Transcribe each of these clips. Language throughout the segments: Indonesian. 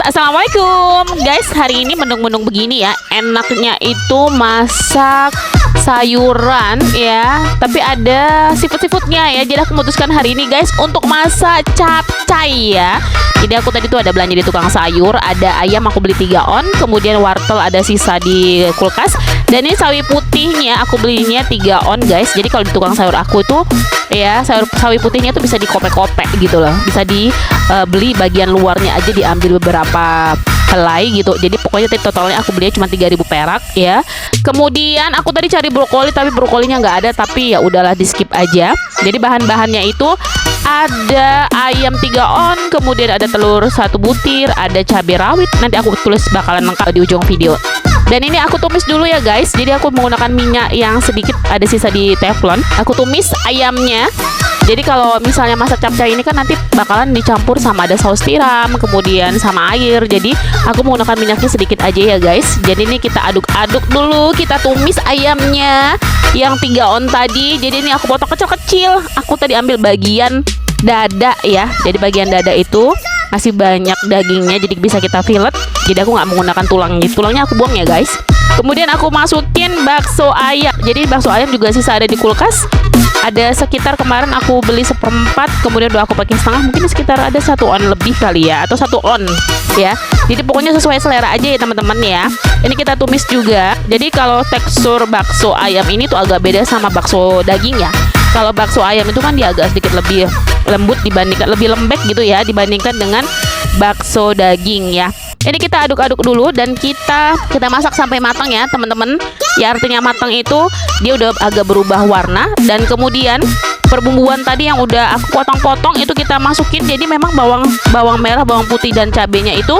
Assalamualaikum guys, hari ini mendung-mendung begini ya. Enaknya itu masak sayuran ya, tapi ada siput-siputnya ya. Jadi aku memutuskan hari ini guys untuk masak capcay ya. Jadi aku tadi tuh ada belanja di tukang sayur. Ada ayam aku beli 3 on, kemudian wortel ada sisa di kulkas. Dan ini sawi putihnya aku belinya 3 on guys. Jadi kalau di tukang sayur aku tuh ya, sawi putihnya tuh bisa dikopek-kopek gitu loh. Bisa dibeli bagian luarnya aja, diambil beberapa helai gitu. Jadi pokoknya tadi totalnya aku belinya cuma 3.000 perak ya. Kemudian aku tadi cari brokoli tapi brokolinya nggak ada, tapi ya udahlah di skip aja. Jadi bahan-bahannya itu ada ayam 3 on, kemudian ada telur 1 butir, ada cabai rawit. Nanti aku tulis bakalan lengkap di ujung video. Dan ini aku tumis dulu ya guys. Jadi aku menggunakan minyak yang sedikit ada sisa di teflon. Aku tumis ayamnya. Jadi kalau misalnya masak capcay ini kan nanti bakalan dicampur sama ada saus tiram, kemudian sama air. Jadi aku menggunakan minyaknya sedikit aja ya guys. Jadi ini kita aduk-aduk dulu. Kita tumis ayamnya yang 3 on tadi. Jadi ini aku potong kecil-kecil. Aku tadi ambil bagian dada ya. Jadi bagian dada itu masih banyak dagingnya, jadi bisa kita fillet. Jadi aku nggak menggunakan tulangnya. Tulangnya aku buang ya guys. Kemudian aku masukin bakso ayam. Jadi bakso ayam juga sisa ada di kulkas. Ada sekitar kemarin aku beli 1/4, kemudian udah aku pakai setengah. Mungkin sekitar ada 1 on lebih kali ya, atau 1 on ya. Jadi pokoknya sesuai selera aja ya teman-teman ya. Ini kita tumis juga. Jadi kalau tekstur bakso ayam ini tuh agak beda sama bakso daging ya. Kalau bakso ayam itu kan dia agak sedikit lebih lembut dibandingkan, lebih lembek gitu ya, dibandingkan dengan bakso daging ya. Ini kita aduk-aduk dulu dan kita masak sampai matang ya teman-teman. Ya artinya matang itu dia udah agak berubah warna. Dan kemudian perbumbuan tadi yang udah aku potong-potong itu kita masukin. Jadi memang bawang merah, bawang putih dan cabenya itu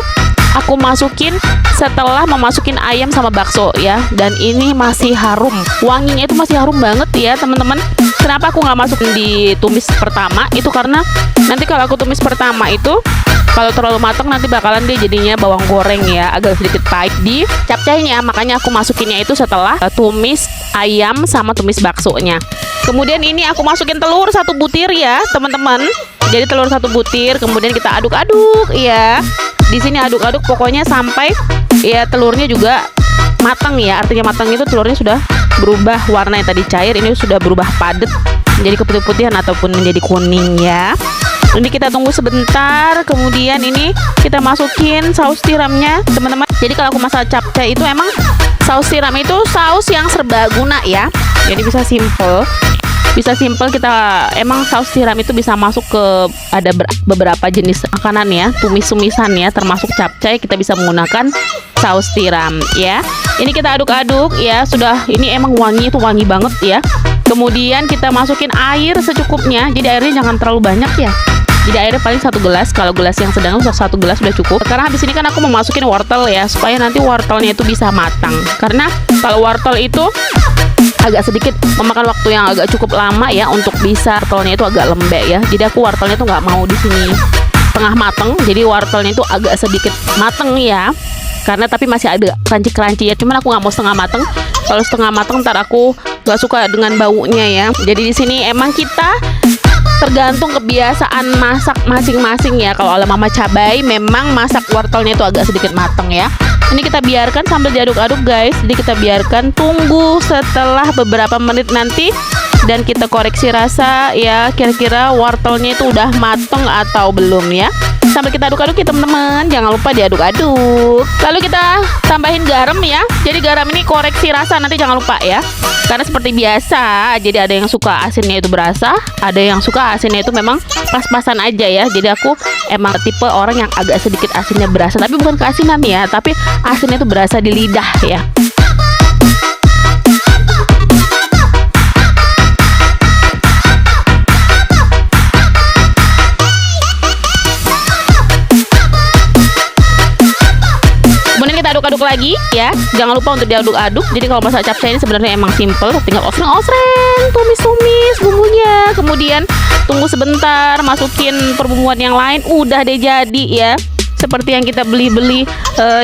aku masukin setelah memasukin ayam sama bakso ya. Dan ini masih harum, wanginya itu masih harum banget ya teman-teman. Kenapa aku nggak masukin di tumis pertama? Itu karena nanti kalau aku tumis pertama itu kalau terlalu matang nanti bakalan dia jadinya bawang goreng ya, agak sedikit pahit di capcaynya. Makanya aku masukinnya itu setelah tumis ayam sama tumis baksonya. Kemudian ini aku masukin telur 1 butir ya teman-teman. Jadi telur 1 butir, kemudian kita aduk-aduk ya. Di sini aduk-aduk pokoknya sampai ya telurnya juga matang ya. Artinya matang itu telurnya sudah berubah warna, yang tadi cair ini sudah berubah padat menjadi keputih-putihan ataupun menjadi kuning ya. Ini kita tunggu sebentar. Kemudian ini kita masukin saus tiramnya teman-teman. Jadi kalau aku masak capcay itu emang saus tiram itu saus yang serbaguna ya. Jadi bisa simple kita, emang saus tiram itu bisa masuk ke ada beberapa jenis makanan ya, tumis-tumisan ya, termasuk capcay kita bisa menggunakan saus tiram ya. Ini kita aduk-aduk ya. Sudah, ini emang wangi itu wangi banget ya. Kemudian kita masukin air secukupnya. Jadi airnya jangan terlalu banyak ya. Jadi airnya paling 1 gelas. Kalau gelas yang sedang 1 gelas sudah cukup. Karena habis ini kan aku mau masukin wortel ya, supaya nanti wortelnya itu bisa matang. Karena kalau wortel itu agak sedikit memakan waktu yang agak cukup lama ya untuk bisa wortelnya itu agak lembek ya. Jadi aku wortelnya tuh nggak mau di sini tengah mateng. Jadi wortelnya itu agak sedikit mateng ya. Karena tapi masih ada crunchy-crunchy ya. Cuman aku nggak mau setengah mateng. Kalau setengah mateng ntar aku nggak suka dengan baunya ya. Jadi di sini emang kita tergantung kebiasaan masak masing-masing ya. Kalau ala mama cabai memang masak wortelnya itu agak sedikit mateng ya. Ini kita biarkan sambil diaduk-aduk guys. Jadi kita biarkan tunggu setelah beberapa menit nanti. Dan kita koreksi rasa ya, kira-kira wortelnya itu udah mateng atau belum ya. Sambil kita aduk-aduk ya teman-teman. Jangan lupa diaduk-aduk. Lalu kita tambahin garam ya. Jadi garam ini koreksi rasa nanti jangan lupa ya. Karena seperti biasa, jadi ada yang suka asinnya itu berasa, ada yang suka asinnya itu memang pas-pasan aja ya. Jadi aku emang tipe orang yang agak sedikit asinnya berasa, tapi bukan keasinan ya, tapi asinnya itu berasa di lidah ya. Kita aduk-aduk lagi ya. Jangan lupa untuk diaduk-aduk. Jadi kalau masak capcay ini sebenarnya emang simple, tinggal osreng-osreng, tumis-tumis bumbunya. Kemudian tunggu sebentar, masukin perbumbuan yang lain, udah deh jadi ya. Seperti yang kita beli-beli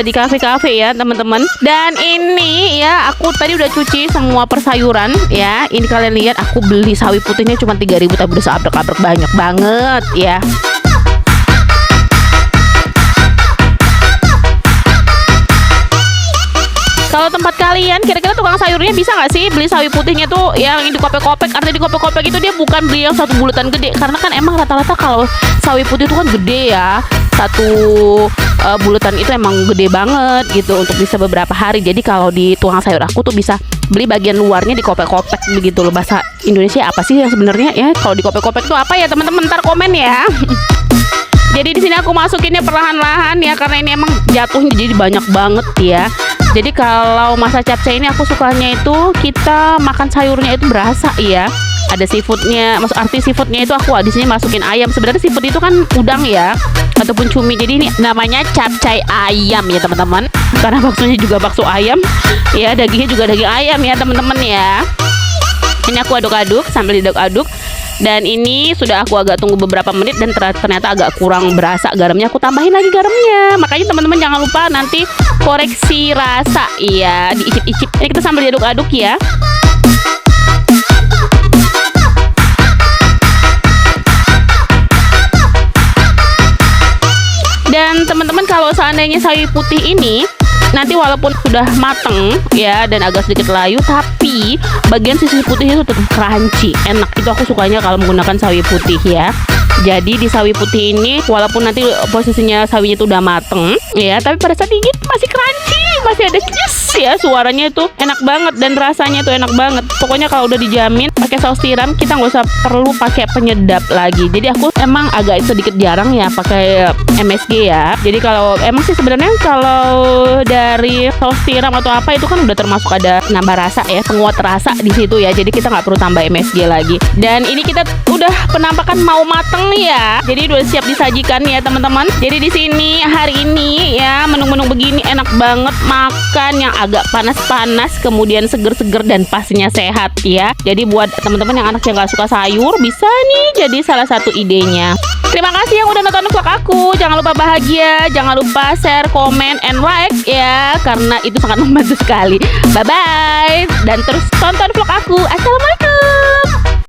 di kafe-kafe ya teman-teman. Dan ini ya, aku tadi udah cuci semua persayuran ya. Ini kalian lihat aku beli sawi putihnya cuma 3.000 tapi udah seabrek-abrek banyak banget ya. kalian, kira-kira tukang sayurnya bisa nggak sih beli sawi putihnya tuh yang di kopek-kopek? Artinya di kopek-kopek itu dia bukan beli yang satu bulatan gede, karena kan emang rata-rata kalau sawi putih itu kan gede ya. Satu bulatan itu emang gede banget gitu untuk bisa beberapa hari. Jadi kalau di tukang sayur aku tuh bisa beli bagian luarnya di kopek-kopek begitu loh. Bahasa Indonesia apa sih yang sebenarnya ya kalau di kopek-kopek itu apa ya teman-teman? Ntar komen ya. Jadi di sini aku masukinnya perlahan-lahan ya, karena ini emang jatuhnya jadi banyak banget ya. Jadi kalau masa capcay ini aku sukanya itu kita makan sayurnya itu berasa ya. Ada seafoodnya, maksud arti seafoodnya itu aku di sini masukin ayam. Sebenarnya seafood itu kan udang ya, ataupun cumi. Jadi ini namanya capcay ayam ya teman-teman. Karena baksonya juga bakso ayam, ya dagingnya juga daging ayam ya teman-teman ya. Ini aku aduk-aduk sambil diaduk-aduk. Dan ini sudah aku agak tunggu beberapa menit dan ternyata agak kurang berasa garamnya. Aku tambahin lagi garamnya. Makanya teman-teman jangan lupa nanti koreksi rasa ya, diicip-icip. Ini kita sambil diaduk-aduk ya. Dan teman-teman kalau seandainya sawi putih ini nanti walaupun sudah mateng ya dan agak sedikit layu, tapi bagian sisi putihnya itu tetap crunchy, enak. Itu aku sukanya kalau menggunakan sawi putih ya. Jadi di sawi putih ini walaupun nanti posisinya sawinya itu udah mateng ya, tapi pada saat digigit masih crunchy, masih ada yes ya, suaranya itu enak banget dan rasanya itu enak banget. Pokoknya kalau udah dijamin pakai saus tiram, kita nggak usah perlu pakai penyedap lagi. Jadi aku emang agak sedikit jarang ya pakai MSG ya. Jadi kalau emang sih sebenarnya kalau dari saus tiram atau apa itu kan udah termasuk ada nambah rasa ya, penguat rasa di situ ya. Jadi kita nggak perlu tambah MSG lagi. Dan ini kita udah penampakan mau mateng ya. Jadi udah siap disajikan ya teman-teman. Jadi di sini hari ini ya menu-menu begini enak banget, makan yang agak panas-panas kemudian seger-seger dan pastinya sehat ya. Jadi buat teman-teman yang anaknya nggak suka sayur bisa nih jadi salah satu idenya. Terima kasih yang udah nonton vlog aku. Jangan lupa bahagia, jangan lupa share, komen, and like ya, karena itu sangat membantu sekali. Bye bye dan terus tonton vlog aku. Assalamualaikum.